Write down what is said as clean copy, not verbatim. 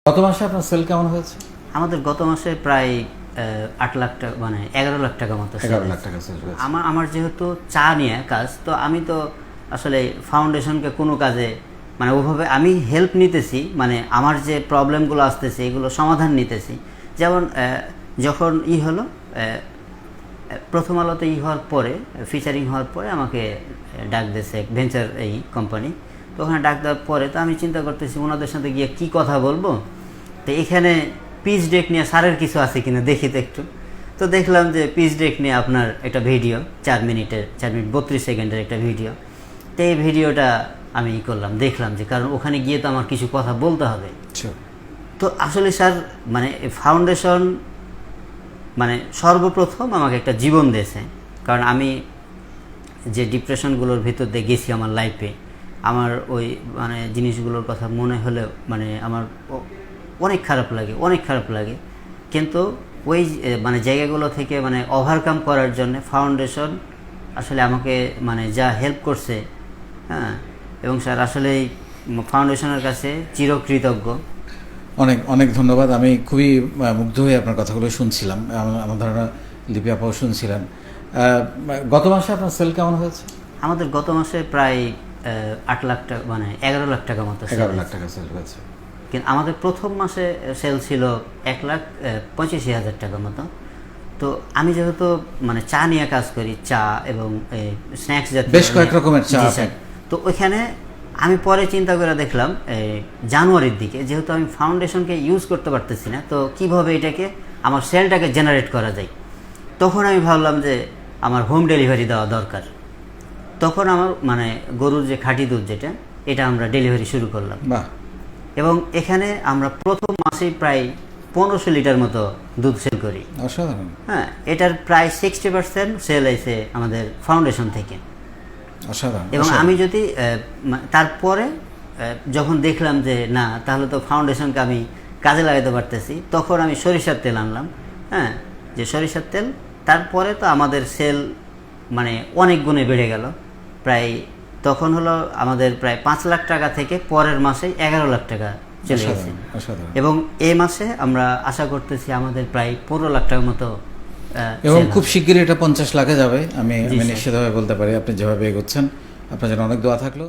গত মাসে আপনার সেল কেমন হয়েছে? আমাদের গত মাসে প্রায় 8 লাখ টাকা মানে 11 লাখ টাকা মতো 11 লাখ টাকা সেল হয়েছে। আমার যেহেতু চা নিয়ে কাজ, তো আমি তো আসলে ফাউন্ডেশনকে কোনো কাজে মানে ওভাবে আমি হেল্প নিতেছি, মানে আমার যে প্রবলেমগুলো আসতেছে এগুলো সমাধান নিতেছি। যেমন যখন হলো প্রথম আলোতে হওয়ার পরে, ফিচারিং হওয়ার পরে আমাকে ডাক দিয়েছে ভেঞ্চার এই কোম্পানি। তো ওখানে ডাক দেওয়ার পরে তো আমি চিন্তা করতেছি ওনাদের সাথে গিয়ে কি কথা বলবো। তো এখানে পিচ ডেক নিয়ে স্যারের কিছু আছে কিনা দেখি তো একটু। তো দেখলাম যে পিচ ডেক নিয়ে আপনার একটা ভিডিও 4 মিনিট 32 সেকেন্ডের একটা ভিডিও। তো এই ভিডিওটা আমি করলাম, দেখলাম যে কারণ ওখানে গিয়ে তো আমার কিছু কথা বলতে হবে। তো আসলে স্যার মানে ফাউন্ডেশন মানে সর্বপ্রথম আমাকে একটা জীবন দিয়েছে। কারণ আমি যে ডিপ্রেশনগুলোর ভিতর দিয়ে গেছি আমার লাইফে, আমার ওই মানে জিনিসগুলোর কথা মনে হলে মানে আমার অনেক খারাপ লাগে। কিন্তু ওই মানে জায়গাগুলো থেকে মানে ওভারকাম করার জন্য ফাউন্ডেশন আসলে আমাকে মানে যা হেল্প করছে, হ্যাঁ। এবং স্যার আসলে ফাউন্ডেশনের কাছে চিরকৃতজ্ঞ। অনেক অনেক ধন্যবাদ। আমি খুবই মুগ্ধ হয়ে আপনার কথাগুলো শুনছিলাম। আমার ধারণা লিপি আপাও শুনছিলেন। গত মাসে আপনার সেল কেমন হয়েছে? আমাদের গত মাসে প্রায় 8 লাখ টাকা মানে 11 লাখ টাকা মতো 11 লাখ টাকা সেল হয়েছে। কিন্তু আমাদের প্রথম মাসে সেল ছিল 1,85,000 টাকা মতো। তো আমি যেহেতু মানে চা নিয়ে কাজ করি, চা এবং স্ন্যাক্স জাতীয় বেশ কয়েক রকমের চা। তো ওইখানে আমি পরে চিন্তা করে দেখলাম জানুয়ারির দিকে যেহেতু আমি ফাউন্ডেশনকে ইউজ করতে পারতেছি না, তো কিভাবে এটাকে আমার সেলটাকে জেনারেট করা যায়। তখন আমি ভাবলাম যে আমার হোম ডেলিভারি দেওয়া দরকার। তখন আমার মানে গরুর যে খাঁটি দুধ যেটা, এটা আমরা ডেলিভারি শুরু করলাম। বাহ। এবং এখানে আমরা প্রথম মাসেই প্রায় 1500 লিটার মতো দুধ সেল করি। অসাধারণ। হ্যাঁ, এটার প্রায় 60% সেল হয়েছে আমাদের ফাউন্ডেশন থেকে। অসাধারণ। এবং আমি যদি তারপরে যখন দেখলাম যে না, তাহলে তো ফাউন্ডেশনকে আমি কাজে লাগাতে পারতেছি, তখন আমি সরিষার তেল আনলাম। হ্যাঁ, যে সরিষার তেল, তারপরে তো আমাদের সেল মানে অনেক গুণে বেড়ে গেল। প্রায় তখন হলো আমাদের প্রায় 5 লাখ টাকা থেকে পরের মাসে 11 লাখ টাকা চলে গেছে। এবং এই মাসে আমরা আশা করতেছি আমাদের প্রায় 15 লাখ টাকার মতো, এবং খুব শিগগিরই এটা 50 লাখে যাবে। আমি নিশ্চিতভাবে বলতে পারি। আপনি যেভাবে এগোচ্ছেন, আপনার জন্য অনেক দোয়া থাকলো।